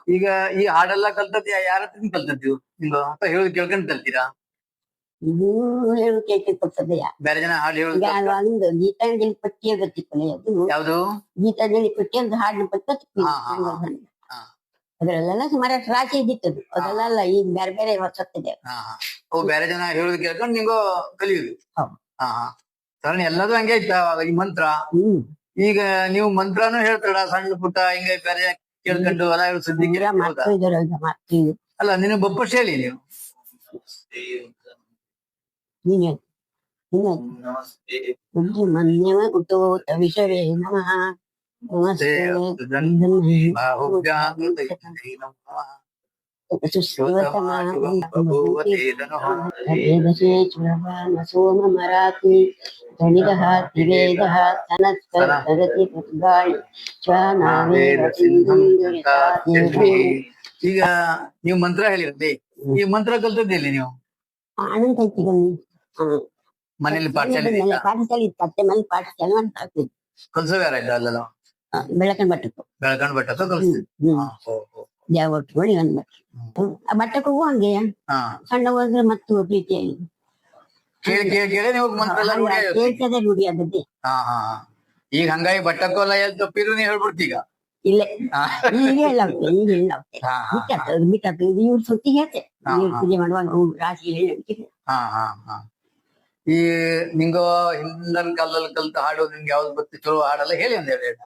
ಈಗ ಈ ಹಾಡೆಲ್ಲ ಕಲ್ತದ್ ಯಾರ ಹತ್ರ ಕಲ್ತದ್ದು ನಿಮ್ಗೆ ಅಂತ ಹೇಳುದು ಕೇಳ್ಕೊಂಡ್ ಕಲ್ತೀರಾ? ಇದು ಹೇಳು ಕೇಳ್ಕೊಳ್ತದೆಯ ಬೇರೆ ಜನ ಹಾಡು ಹೇಳುದು ಈಗ ಒಂದು ಗೀತಾಂಜಲಿ ಪಟ್ಟಿಯ ಗೊತ್ತಿತ್ತಲ್ಲ ಅದು ಯಾವುದು? ಗೀತಾಂಜಲಿ ಪಟ್ಟಿ ಅಂತ ಹಾಡಿನ ಪಟ್ಟಿ ಹಾ, ಹಾ, ಹಾ. ಅದ್ರಲ್ಲೆಲ್ಲ ಸುಮಾರು ರಾಶಿ ಇದ್ದಿತ್ತದು ಅದೆಲ್ಲ ಈಗ ಬೇರೆ ಬೇರೆ ಹೊಸತ್ತಿದೆ. ಓ ಬೇರೆ ಜನ ಹೇಳುದು ಕೇಳ್ಕೊಂಡು ನಿಂಗೋ ಕಲಿಯುದು. ಹೌದು. ಹಾ ಸರಣಿ ಎಲ್ಲದೂ ಹಂಗೆ ಐತಾ ಈ ಮಂತ್ರ? ಈಗ ನೀವು ಮಂತ್ರನೂ ಹೇಳ್ತಾರ ಸಣ್ಣ ಪುಟ್ಟ ಹಿಂಗೆ ಬೇರೆ ಕೇಳ್ಕೊಂಡು ಹೊಲ ಸುದ್ದಿಗೆ ಅಲ್ಲ ನೀನು ಬಪ್ಪಷ್ಟು ಹೇಳಿ ನೀವು. ಮನ್ಯವ ಕುಟೋತ ವಿಷವೇ ನಮಃ ನಮಸ್ತೆ ಸೋಮ ಮರಾತಿ ಗಣಿತಃ ತ್ರಿವೇದಃ ಸನಸ್ಕರತಿ ಪುತ್ಗಾಳಿ ಈಗ ನೀವು ಮಂತ್ರ ಹೇಳಿರಲಿ, ಈ ಮಂತ್ರ ಕಲ್ತದ್ದಿಲ್ಲಿ ನೀವು? ಆನಂದ ಮನೇಲಿ ಪಾಠಶಾಲೆ ಇತ್ತೆ, ಮನೆ ಪಾಠಶಾಲೆ ಅಂತ ಆಗ್ತದೆ. ಕಲ್ಸೋವ್ಯಾರ ಇದ್ದ ಅಲ್ಲೆಲ್ಲ? ಬೆಳಕನ್ ಬಟ್ಟಕ್ಕೆ ಕಲಿಸ್ತೀವಿ. ಯಾವ ಒಟ್ಟುಗಳು ಒಂದ್ ಬಟ್ಟಕ್ಕೆ ಹೋಗು ಹಂಗೆ ಸಣ್ಣ ಹೋದ್ರೆ ಮತ್ತು ಪ್ರೀತಿಯಾಗಿ ಕೇಳ್ತದೆ ರೂಢಿ ಆದದ್ದೇ. ಈಗ ಹಂಗಾಗಿ ಬಟ್ಟಕ್ಕೋಲ್ಲ ಎಲ್ಲಿ ತಪ್ಪಿದ್ರು ನೀವು ಹೇಳ್ಬಿಡ್ತೀಗ? ಇಲ್ಲ ಈಗ ಹೇಳಾಗ್ತದೆ, ಈಗ ಹೇಳಾಗ್ತದೆ ಬಿಟ್ಟಾಗ್ತದೆ ಇವ್ರ ಸುತ್ತಿ ಹೇಳ್ತೆ ಪೂಜೆ ಮಾಡುವಾಗ ರಾಶಿ ಹೇಳಿ. ಈ ನಿಂಗ ಹಿಂದಿನ ಕಾಲದಲ್ಲಿ ಕಲ್ತ ಹಾಡು ನಿಮ್ಗೆ ಯಾವ್ದು ಗೊತ್ತು ಚಲೋ ಹಾಡಲ್ಲ ಹೇಳಿ ಒಂದ್ ಎರಡು.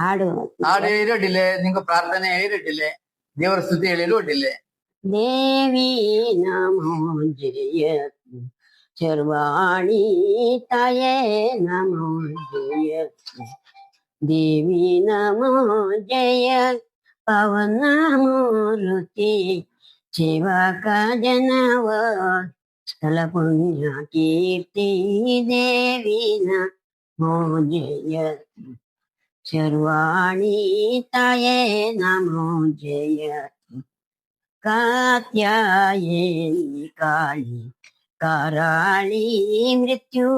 ಹಾಡು ಹೇಳಿರೋಡಿಲ್ಲೆ ನಿಂಗ ಪ್ರಾರ್ಥನೆ ಹೇಳಿರೋಡಿಲ್ಲೆ, ದೇವರ ಸ್ತುತಿ ಹೇಳಿರೋ ಅಡ್ಡಿಲ್ಲೆ. ದೇವಿ ನಮೋ ಜಯ ಸರ್ವಾಣಿ ತಾಯೇ ನಮೋ ಜಯ ದೇವಿ ನಮೋ ಜಯ ಪವನ ಮೂರ್ತಿ ಸೇವಕ ಜನವ ಸ್ಥಳ ಪುಣ್ಯ ಕೀರ್ತಿ ದೇವಿ ನಮೋ ಜಯ ಸರ್ವಾಣಿ ತಾಯೇ ನಮೋ ಜಯ ಕಾತ್ಯಾಯನಿ ಕಾಳಿ ಕಾರಾಳಿ ಮೃತ್ಯು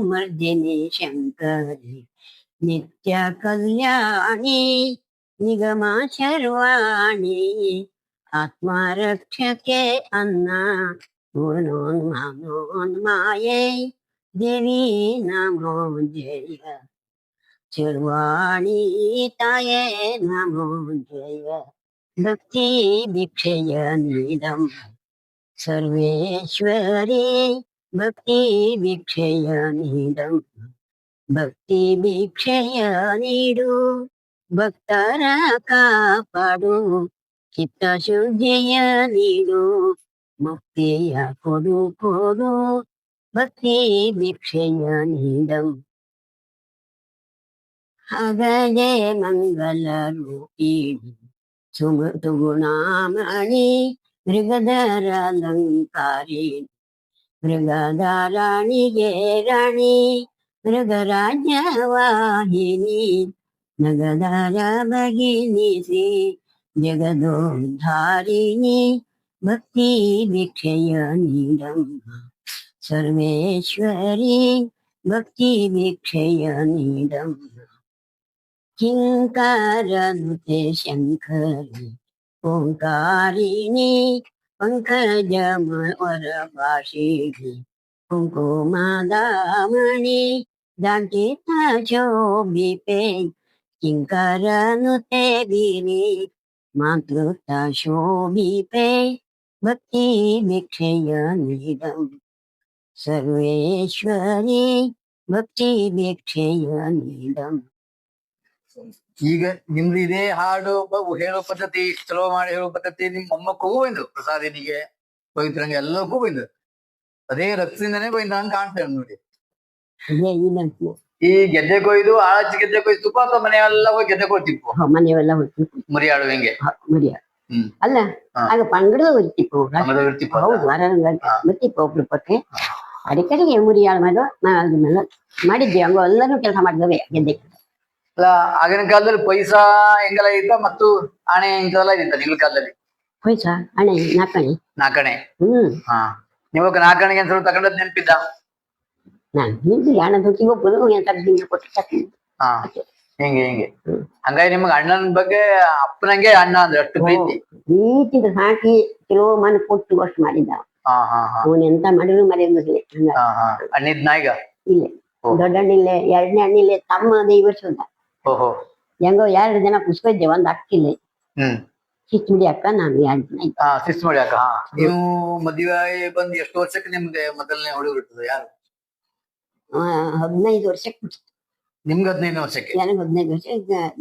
ಮರ್ದಿನಿ ಶಂಕರಿ ನಿತ್ಯ ಕಲ್ಯಾಣಿ ನಿಗಮ ಶರ್ವಾಣಿ ಆತ್ಮರಕ್ಷಕೆ ಅನ್ನ ಮಾಯೇ ದೇವಿ ನಮೋ ಜಯ ಸರ್ವಾಣಿ ತಾಯೇ ನಮೋ ಜಯ ಭಕ್ತಿ ಭಿಕ್ಷೆಯ ನೀಡಂ ಸರ್ವೇಶ್ವರಿ ಭಕ್ತಿ ಭಿಕ್ಷೆಯ ನೀಡಂ ಭಕ್ತಿ ಭಿಕ್ಷೆಯ ನೀಡು ಭಕ್ತರ ಕಾಪಾಡು ಚಿತ್ತ ಶುದ್ಧಿಯ ನೀಡು ಮುಕ್ತಿಯ ಕೊಡು ಕೊಡು ಭಕ್ತಿ ಭಿಕ್ಷೆಯ ನೀಡಂ ಅಗಜೆ ಮಂಗಲ ರೂಪಿಣಿ ಸುಮೃತು ಗುಣಾಮಣಿ ಮೃಗಧರ ಅಲಂಕಾರಿ ಮೃಗಧಾರಾಣಿಗೆ ರಾಣಿ ಮೃಗರಾಜ್ಯವಾಹಿನಿ ನಗಧರ ಭಗಿನಿ ಶ್ರೀ ಜಗದೋದ್ಧಾರಿಣಿ ಭಕ್ತಿ ಭಿಕ್ಷೆಯ ನೀಡಮ್ಮ ಸರ್ವೇಶ್ವರಿ ಭಕ್ತಿ ಭಿಕ್ಷೆಯ ನೀಡಮ್ಮ ಕಿಂಕಾರನುತೆ ಶಂಕರಿ ಓಂಕಾರಿಣಿ ಪಂಕಜಮವರ ಭಾಷಿಣಿ ಕುಂಕುಮದಾಮಣಿ ದಾಂಟಿತ ಶೋಭಿಪೆ ಕಿಂಕಾರನುತೆ ಬೀರಿ ಮಾತೃತ ಶೋಭಿಪೆ ಭಕ್ತಿ ಭಿಕ್ಷೆಯ ನೀಡಂ ಸರ್ವೇಶ್ವರಿ ಭಕ್ತಿ ಭಿಕ್ಷೆಯ ನೀಡಂ. ಈಗ ನಿಮ್ದು ಇದೇ ಹಾಡು ಹೇಳೋ ಪದ್ಧತಿ ಚಲೋ ಮಾಡಿ ಹೇಳೋ ಪದ್ಧತಿ ನಿಮ್ ಮೊಮ್ಮಕ್ಕೂ ಬಂದು ಪ್ರಸಾದಿನಿಗೆ ಪವಿತ್ರಂಗೆ ಎಲ್ಲಕ್ಕೂ ಬಂದು ಅದೇ ರಕ್ತದಿಂದನೇ ಬಂದ ಹಂಗ ಕಾಣ್ತೇವೆ ನೋಡಿ. ಈ ಗೆದ್ದೆ ಕೊಯ್ದು ಆಳಚ್ಚಿ ಗೆದ್ದೆ ಕೊಯ್ದು ತುಪ್ಪ ಅಂತ ಮನೆಯೆಲ್ಲ ಹೋಗಿ ಗೆದ್ದೆ ಕೊಡ್ತಿಪ್ಪ ಮನೆಯೆಲ್ಲ ಮರಿ ಆಡುವಂಗೆ ಅಲ್ಲ ಆಗ ಪಂಗಡದ ಬರ್ತಿಪ್ಪ ಒಬ್ರು ಪಕ್ಕೆ ಅಡಿಕಡೆಗೆ ಮುರಿ ಆಳು ಮೇಲೆ ಮಾಡಿದ್ವಿ ಹಂಗ ಎಲ್ಲರೂ ಕೆಲಸ ಮಾಡಿದವೆ ಗೆದ್ದೆ. ಅಲ್ಲ ಆಗಿನ ಕಾಲದಲ್ಲಿ ಪೈಸಾ ಹೆಂಗೆಲ್ಲ ಇತ್ತ ಮತ್ತು ಆಣೆ ಇಂಥವೆಲ್ಲ ಇತ್ತ ನಿಮ್ನ ಕಾಲದಲ್ಲಿ? ಪೈಸಾ ಹಣೆ ನಾಲ್ಕಣೆ ಹಾ ನಿವಾಗ ನಾಲ್ಕಣೆಗೆ ಸ್ವಲ್ಪ ತಗೊಂಡದ್ ನೆನಪಿದ್ದ? ನಾನು ಹಣ ದುಡ್ಡಿಗೆ ಹೋಗ್ಬೋದು ಕೊಟ್ಟು ಹಾ ಹಿಂಗೆ ಹಿಂಗೆ ಹ್ಮ್. ಹಂಗಾಗಿ ನಿಮ್ಗೆ ಅಣ್ಣನ ಬಗ್ಗೆ ಅಪ್ಪನಂಗೆ ಅಣ್ಣ ಅಂದ್ರೆ ಅಷ್ಟು ಪ್ರೀತಿ. ಪ್ರೀತಿಗೆ ಸಾಕಿ ಕೆಲವು ಮನೆ ಕೊಟ್ಟು ಅಷ್ಟು ಮಾಡಿದ್ದ ಹಾ ಹಾ ಹಾ ಅವನ್ ಎಂತ ಮಾಡಿದ್ರು ಮರೆಯೋದಿಲ್ಲ ಹಂಗ ಹಾ ಹಾ ಅಣ್ಣಿದ್ನ ಈಗ. ಇಲ್ಲೇ ಓ. ದೊಡ್ಡ ಹಣ್ಣಿಲ್ಲೇ ಎರಡನೇ ಹಣ್ಣಿಲ್ಲೇ ತಮ್ಮ 5 ವರ್ಷದ ಓಹೋ. ಹೆಂಗೋ 2 ಜನ ಕುಸ್ಕೊಯ್ದೆ ಒಂದ್ ಅಕ್ಕಿಲ್ಲ ಹ್ಮ್. ಕಿಚ್ಚುಡಿ ಅಕ್ಕ ನಾನು 2 ಜನ ಇದ್ದೆ. ಹಾ ಸಿಸ್ ಮಾಡಿ ಅಕ್ಕ. ನೀವು ಮದುವೆ ಆಗಿ ಬಂದ್ ಎಷ್ಟು ವರ್ಷಕ್ಕೆ ನಿಮ್ಗೆ ಮೊದಲನೇ ಹುಡುಗ ಇರ್ತದೆ ಯಾರು? 15 ವರ್ಷಕ್ಕೆ ಬಿಡ್ತು. ನಿಮ್ಗೆ 15 ವರ್ಷಕ್ಕೆ? ನನಗೆ 15 ವರ್ಷ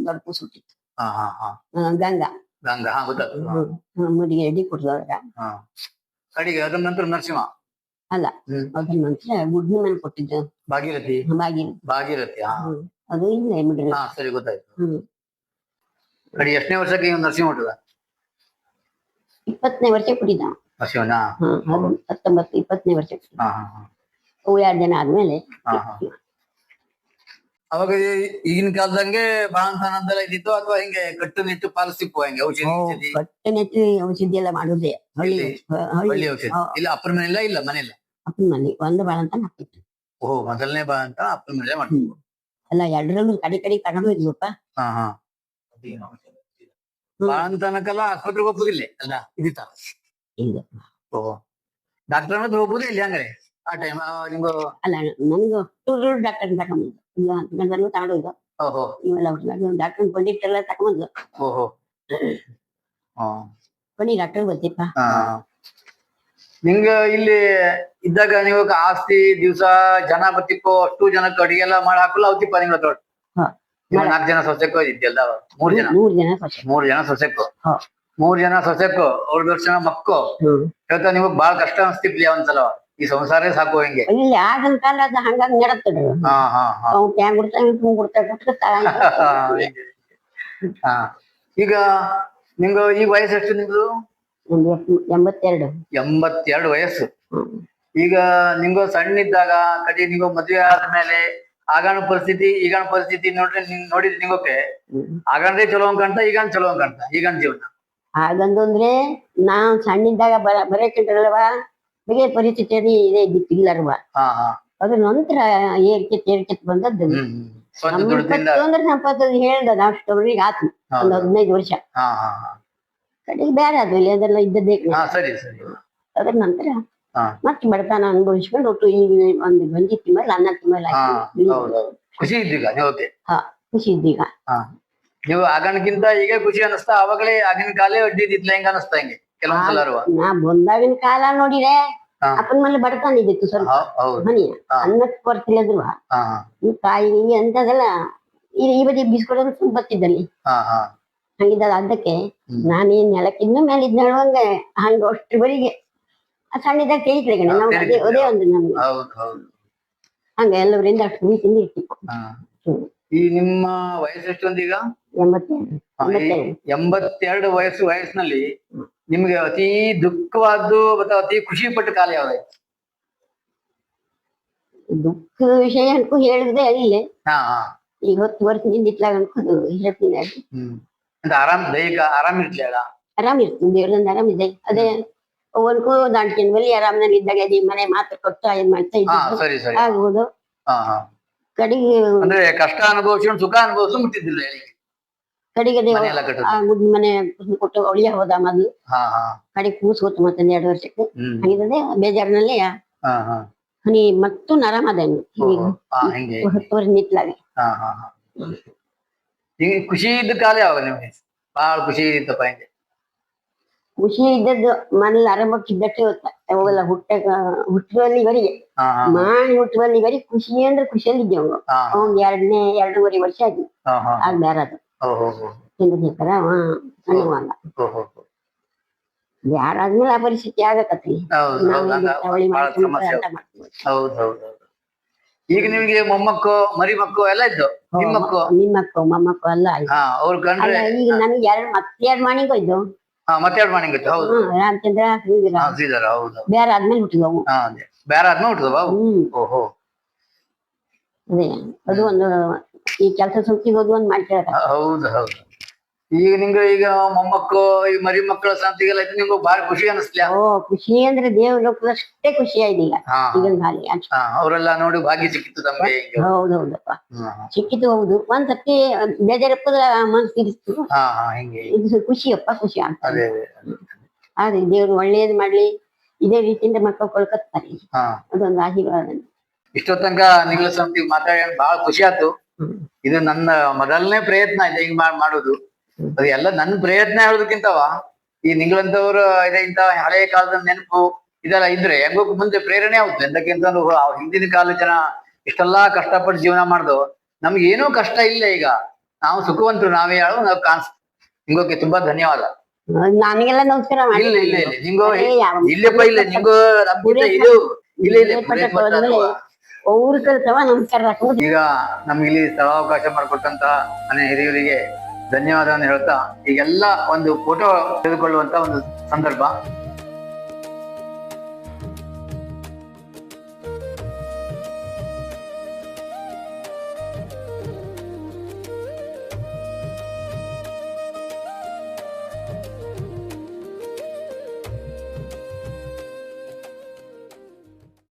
ದೊಡ್ಡ ಕೂಸು ಹುಟ್ಟಿತ್ತು. ಹಾ ಹಾ ಹಾ ಗಂಗಾ ಗಂಗಾ ಹಾ ಗೊತ್ತಾಗ್ತದೆ. ಮುಡಿಗೆ ಎಡಿ ಕೊಡ್ದವ್ರ ಹಾ ಕಡೆಗೆ ಅದ್ರ ನಂತರ ನರಸಿಂಹ. ಅಲ್ಲ ಅದ್ರ ನಂತರ ಗುಡ್ನಿ ಮನೆ ಕೊಟ್ಟಿದ್ದು ಭಾಗೀರಥಿ. ಭಾಗಿರಥಿ ಭಾಗೀರಥಿ ಹಾ ಅದು ಇಲ್ಲೇ ಬಿಡ್ರಿ. ಹಾ ಸರಿ ಗೊತ್ತಾಯ್ತು. ಕಡೆ ಎಷ್ಟನೇ ವರ್ಷಕ್ಕೆ ಇವ್ ನರಸಿಂಹ ಹುಟ್ಟದ? 20ನೇ ವರ್ಷಕ್ಕೆ ಹುಟ್ಟಿದ ನರಸಿಂಹನ. 19 20ನೇ ವರ್ಷಕ್ಕೆ. ಹಾ ಹಾ ಹಾ ಅವು 2 ಜನ ಆದ್ಮೇಲೆ ಹಾ ಹಾ ಅವಾಗ ಈಗಿನ ಕಾಲದಂಗೆ ಬಾಣಂತನದೆಲ್ಲ ಇದ್ದಿತ್ತು ಅಥವಾ ಹಿಂಗೆ ಕಟ್ಟುನಿಟ್ಟು ಪಾಲಿಸ್ತಿಪ್ಪು ಹೆಂಗೆ ಔಷಧಿ? ಕಟ್ಟನೆತ್ತಿ ಔಷಧಿ ಎಲ್ಲ ಮಾಡುದೇ ಹಳ್ಳಿ ಹಳ್ಳಿ ಔಷಧಿ ಇಲ್ಲ ಅಪ್ಪನ ಮನೆಯಲ್ಲ ಇಲ್ಲ ಮನೆಯಲ್ಲ ಅಪ್ಪನ ಮನೆ ಒಂದು ಬಾಳಂತ ಹಾಕ್ತಿತ್ತು. ಓಹೋ ಮೊದಲನೇ ಬಾಣಂತ ಅಪ್ಪನ ಮನೆ ಮಾಡ್ತಿದ್ವು. ಅಲ್ಲ 2ರಲ್ಲೂ ಕಡೆ ತಗೊಂಡು ಹೋದ್ವಪ್ಪ. ಹಾ ಹಾ ಬಾಣಂತನಕ್ಕೆಲ್ಲ ಆಸ್ಪತ್ರೆಗೆ ಹೋಗುದಿಲ್ಲ ಅಲ್ಲ ಇದಿತ್ತ? ಇಲ್ಲ ಓಹೋ ಡಾಕ್ಟರ್ ಹತ್ರ ಹೋಗುದೇ ಇಲ್ಲ ಹಂಗಾರೆ ಆ ಟೈಮ್ ನಿಮ್ಗೆ? ಅಲ್ಲ ನನಗೂ ಡಾಕ್ಟರ್ ತಗೊಂಬಂದು ಇಲ್ಲ ಗಂಡಲ್ಲೂ ತಗೊಂಡೋಯ್ದು. ಓಹೋ ಇವೆಲ್ಲ ಡಾಕ್ಟರ್ ಬಂದಿಟ್ಟೆಲ್ಲ ತಗೊಂಬಂದು. ಓಹೋ ಹಾ ಬನ್ನಿ ಡಾಕ್ಟರ್ ಗೊತ್ತಿಪ್ಪ. ಹಾ ನಿಂಗ ಇಲ್ಲಿ ಇದ್ದಾಗ ನೀವು ಆಸ್ತಿ ದಿವ್ಸ ಜನ ಬತ್ತಿಪ್ಪೋ ಅಷ್ಟು ಜನಕ್ಕೆ ಅಡಿಗೆ ಎಲ್ಲ ಮಾಡಿ ಹಾಕಲ್ಲ ಅವತ್ತಿಪ್ಪ ನಿಮ್ಗೆ ಹತ್ರ 4 ಜನ ಸೊಸೆಕ್ಕೋ ಇದ್ಯಲ್ಲ? 3 ಜನ 3 ಜನ ಸೊಸೆಕ್ಕೋ 3 ಜನ ಸೊಸೆಕ್ಕೋ ಅವ್ರ ದರ್ಶನ ಮಕ್ಕೋ ಹೇಳ್ತಾ ನಿಮಗ್ ಬಾಳ ಕಷ್ಟ ಅನ್ಸ್ತಿರ್ಲಿ ಒಂದ್ಸಲ ಈ ಸಂಸಾರ ಸಾಕು ಹೆಂಗೆ? ಇಲ್ಲಿ ಆಗಿನ ಕಾಲ ಅದು ಹಂಗಾಗಿ ನಡತ್ತದ. ಹಾ ಹಾ ಹಾ ಅವ್ನು ಟ್ಯಾಂಗ್ ಕೊಡ್ತಾ ಹಾ ಈಗ ನಿಮ್ಗ ಈ ವಯಸ್ಸು ಎಷ್ಟು ನಿಮ್ದು? 82. 82 ವಯಸ್ಸು. ಈಗ ನಿಮ್ಗ ಸಣ್ಣ ಇದ್ದಾಗ ಕಡೆ ನೀವು ಮದ್ವೆ ಆದ್ಮೇಲೆ ಆಗಾಣ ಪರಿಸ್ಥಿತಿ ಈಗಾಣ ಪರಿಸ್ಥಿತಿ ನೋಡಿದ್ರೆ ನಿಂಗೋಕೆ ಆಗಂದ್ರೆ ಚಲೋ ಅನ್ಕಂತ ಈಗ ಚಲೋ ಅನ್ಕಂತ ಈಗನ್ ಜೀವನ? ಆಗಂದ್ರೆ ನಾವ್ ಸಣ್ಣಿದ್ದಾಗ ಬರಕಿಲ್ವಾ ಬಗೆ ಪರಿಸ್ಥಿತಿ ಇದೇ ಇದ್ದಿಲ್ಲಲ್ವಾ. ಅದ್ರ ನಂತರ ಏರ್ಕೆ ಬಂದದ್ದು. ಅಂದ್ರೆ ಸಂಪತ್ತು ಹೇಳ್ದ ಅಷ್ಟೊಬ್ರಿಗೆ ಆತು ಒಂದು 15 ವರ್ಷ ಕಡೆಗೆ ಬೇರೆ ಅದು ಇಲ್ಲಿ ಅದೆಲ್ಲ ಇದ್ದದ್ದೇ. ಅದ್ರ ನಂತರ ಮತ್ತೆ ಬಡತನ ಅನುಭವಿಸ್ಕೊಂಡು ಒಟ್ಟು ಈಗ ಒಂದು ಗಂಜಿ ತಿಮ್ಮಲ್ಲಿ ಅನ್ನ ತಿಮ್ಮಲ್ಲಿ ಖುಷಿ ಇದ್ದೀಗ? ಹಾ ಖುಷಿ ಇದ್ದೀಗ. ನೀವು ಆಗಣಕ್ಕಿಂತ ಈಗ ಖುಷಿ ಅನಿಸ್ತಾ? ಅವಾಗಲೇ ಆಗಿನ ಕಾಲೇ ಅಡ್ಡಿ ಇದ್ದಿದ್ಲ ಹೆಂಗ ಅನಿಸ್ತಾ? ಹೆಂಗೆ ಕೆಲವೊಂದ್ಸಲ ನಾ ಬಂದಾಗಿನ ಕಾಲ ನೋಡಿದ್ರೆ ಅಪ್ಪನ ಮೇಲೆ ಬಡತನ ಇದ್ದಿತ್ತು ಸ್ವಲ್ಪ ಮನಿ ಅನ್ನಕ್ಕೆ ಕೊಡ್ತಿಲ್ಲದ್ರು ಈ ಕಾಯಿ ಅಂತದೆಲ್ಲ ಈ ಬದಿ ಬಿಸ್ಕೊಡೋದು ಬತ್ತಿದ್ದಲ್ಲಿ ಹಂಗಿದ್ದಾಗ ಅದಕ್ಕೆ ನಾನೇನ್ ನೆಲಕ್ಕಿನ್ನ ಮೇಲೆ ಇದ್ ಹೇಳುವಂಗೆ ಹಂಗ ಅಷ್ಟುವರೆಗೆ ಸಣ್ಣಿದಾಗ ಕೇಳಿದ್ರೆ ಕಣೆ ನಾವು ಅದೇ ಒಂದು ನಮ್ಗೆ ಹಂಗ ಎಲ್ಲವರಿಂದ ಅಷ್ಟು ಪ್ರೀತಿಯಿಂದ ಇರ್ತಿತ್ತು. ಈ ನಿಮ್ಮ ವಯಸ್ಸು ಎಷ್ಟೊಂದು ಈಗ? 82 ವಯಸ್ಸಿನಲ್ಲಿ ನಿಮ್ಗೆ ಅತಿ ದುಃಖವಾದ್ದು ಮತ್ತೆ ಅತಿ ಖುಷಿ ಪಟ್ಟ ಕಾಲ ಯಾವ್ದಾಯ್ತು? ದುಃಖದ ವಿಷಯ ಅನ್ಕೋ ಹೇಳಿದ್ರೆ ಅಲ್ಲಿಲ್ಲ. ಈಗ 10 ವರ್ಷದಿಂದ ಇಟ್ಲಾಗ ಅನ್ಕೋದು ಹೇಳ್ತೀನಿ. ಆರಾಮ್ ದೈಹಿಕ ಆರಾಮ್ ಇರ್ಲಿಲ್ಲ? ಆರಾಮ್ ಇರ್ತೀನಿ ದೇವ್ರದಿಂದ ಆರಾಮಿದೆ. ಅದೇ ಅವನ್ಗೂ ದಾಂಡ್ಕಿನ ಬಳಿ ಆರಾಮ್ನಲ್ಲಿ ಇದ್ದಾಗ ಅದೇ ಮನೆ ಮಾತ್ರ ಕೊಟ್ಟು ಏನ್ ಮಾಡ್ತಾ ಇದ್ದ ಆಗ್ಬೋದು. ಕಡೆಗೆ ಅಂದ್ರೆ ಕಷ್ಟ ಅನುಭವಿಸಿ ಸುಖ ಅನುಭವಿಸಿ ಮುಟ್ಟಿದ್ದಿಲ್ಲ ಕಡೆಗೆ ಗುಡ್ ಮನೆ ಕೊಟ್ಟು ಒಳಿಯ ಹೋದ ಮೊದ್ಲು ಕಡೆ ಕೂಸ್ಕೊತು ಮತ್ತೆ 2 ವರ್ಷಕ್ಕೆ ಹಾಗಿದ್ರೆ ಬೇಜಾರಿನಲ್ಲಿ ಹನಿ ಮತ್ತು ನರಮದೇನು 10 ವರ್ಷ ನಿತ್ಲಾಗೆ. ಖುಷಿ ಇದ್ದ ಕಾಲ ಯಾವಾಗ ನಿಮ್ಗೆ ಬಹಳ ಖುಷಿ ಇತ್ತಪ್ಪ? ಹೆಂಗೆ ಖುಷಿ ಇದ್ದದ್ದು ಮನೇಲಿ ಆರಂಭಕ್ಕಿದ್ದಷ್ಟೇ ಅವೆಲ್ಲ ಹುಟ್ಟುವಲ್ಲಿವರೆಗೆ ಮಾಡಿ ಹುಟ್ಟುವಲ್ಲಿವರೆಗೆ ಖುಷಿ ಅಂದ್ರೆ ಖುಷಿಯಲ್ಲಿ ಇದ್ದೇವೆ. ಅವ್ನ್ 2.5 ವರ್ಷ ಆಗಿ ಆಗ ಬೇರದು ಚಂದ್ರಶೇಖರ ಅನ್ನುವಾಗ ಯಾರಾದ್ಮೇಲೆ ಆ ಪರಿಸ್ಥಿತಿ ಆಗಕತ್ತಿ ಈಗ ನಿಮ್ಗೆ ಮೊಮ್ಮಕ್ಕಳು ಮರಿ ಮಕ್ಕಳು ಎಲ್ಲ ಇದ್ದು ನಿಮ್ಮಕ್ಕಳು ಮೊಮ್ಮಕ್ಕಳು ಎಲ್ಲ ಈಗ ನಮ್ಗೆ 2 ಮನೆಗೂ ಇದ್ದು ಮತ್ತೆ 2 ಮನೆಗೆ ರಾಮಚಂದ್ರ ಬೇರೆ ಆದ್ಮೇಲೆ ಹುಟ್ಟಿದವು. ಬೇರೆ ಆದ್ಮೇಲೆ ಹುಟ್ಟಿದವ? ಅದೇ ಅದು ಒಂದು ಈ ಕೆಲಸ ಸುತ್ತಿಗೆ ಹೋದ್ ಒಂದ್ ಮಾಡ್ತಾರೆ. ಹೌದು ಹೌದು. ಈಗ ನಿಂಗೆ ಈಗ ಮೊಮ್ಮಕ್ಕಳು ಈ ಮರಿ ಮಕ್ಕಳ ಸಂತಿಗೆಲ್ಲ ಇದ್ದು ನಿಮ್ಗೆ ಬಾರಿ ಖುಷಿ ಅನಿಸ್ಲಿಲ್ಲ? ಓ ಖುಷಿ ಅಂದ್ರೆ ದೇವ್ರ ಲೋಕದಷ್ಟೇ ಖುಷಿ ಆಯ್ದಿಲ್ಲ ಹಾ ಈಗಿನ ಹಾಲಿ ಅಷ್ಟೇ. ಅವರೆಲ್ಲ ನೋಡಿ ಭಾಗ್ಯ ಸಿಕ್ಕಿತ್ತು ತಮಗೆ. ಹೌದೌದಪ್ಪ ಸಿಕ್ಕಿತು ಹೌದು. ಒಂದ್ಸತಿ ಬೇಜಾರಪ್ಪದ ಮನಸ್ಸು ತಿರ್ಸ್ತು. ಹಿಂಗೆ ಇದು ಖುಷಿಯಪ್ಪ ಖುಷಿ ಅಂತ. ಅದೇ ಆದ್ರೆ ದೇವ್ರು ಒಳ್ಳೇದ್ ಮಾಡ್ಲಿ, ಇದೇ ರೀತಿಯಿಂದ ಮಕ್ಕಳು ಕೊಳ್ಕತ್ತಾರೆ. ಅದೊಂದು ಆಶೀರ್ವಾದ. ಇಷ್ಟೋ ತನಕ ನಿಂಗ್ಲ ಸಂತಿ ಮಾತಾಡಿ ಬಹಳ ಖುಷಿ ಆಯ್ತು. ಇದು ನನ್ನ ಮೊದಲನೇ ಪ್ರಯತ್ನ ಇದೆ ಹಿಂಗ್ ಮಾಡೋದು. ಅದು ಎಲ್ಲ ನನ್ನ ಪ್ರಯತ್ನ ಹೇಳೋದಕ್ಕಿಂತವ ಈ ನಿಂಗಳಂತವ್ರು ಇದೇ ಇಂತ ಹಳೆಯ ಕಾಲದ ನೆನಪು ಇದೆಲ್ಲ ಇದ್ರೆ ಹೆಂಗೋ ಮುಂದೆ ಪ್ರೇರಣೆ ಆಗುತ್ತೆ. ಎಂದಕ್ಕಿಂತ ಹಿಂದಿನ ಕಾಲ ಜನ ಇಷ್ಟೆಲ್ಲಾ ಕಷ್ಟಪಟ್ಟು ಜೀವನ ಮಾಡ್ದು, ನಮ್ಗೆ ಏನೂ ಕಷ್ಟ ಇಲ್ಲ. ಈಗ ನಾವು ಸುಖವಂತರು, ನಾವೇ ಹೇಳೋ ನಾವು ಕಾಣಿಸ್ತು. ನಿಂಗೋಕೆ ತುಂಬಾ ಧನ್ಯವಾದ. ನನಗೆಲ್ಲ ನಮಸ್ಕಾರ ಮಾಡಿ. ಇಲ್ಲ ಇಲ್ಲ ಇಲ್ಲ ನಿಂಗೋ ಇಲ್ಲಪ್ಪ ಇಲ್ಲ ನಿಂಗೋ ಇದು ಇಲ್ಲ ಇಲ್ಲ ಊರ್ ಕಲ್ತವ ನಮಸ್ಕಾರ. ಈಗ ನಮ್ಗೆ ಇಲ್ಲಿ ಸ್ಥಳಾವಕಾಶ ಮಾಡಿಕೊಟ್ಟಂತ ಮನೆ ಹಿರಿಯರಿಗೆ ಧನ್ಯವಾದವನ್ನು ಹೇಳ್ತಾ ಈಗೆಲ್ಲ ಒಂದು ಫೋಟೋ ತೆಗೆದುಕೊಳ್ಳುವಂತ ಒಂದು ಸಂದರ್ಭ.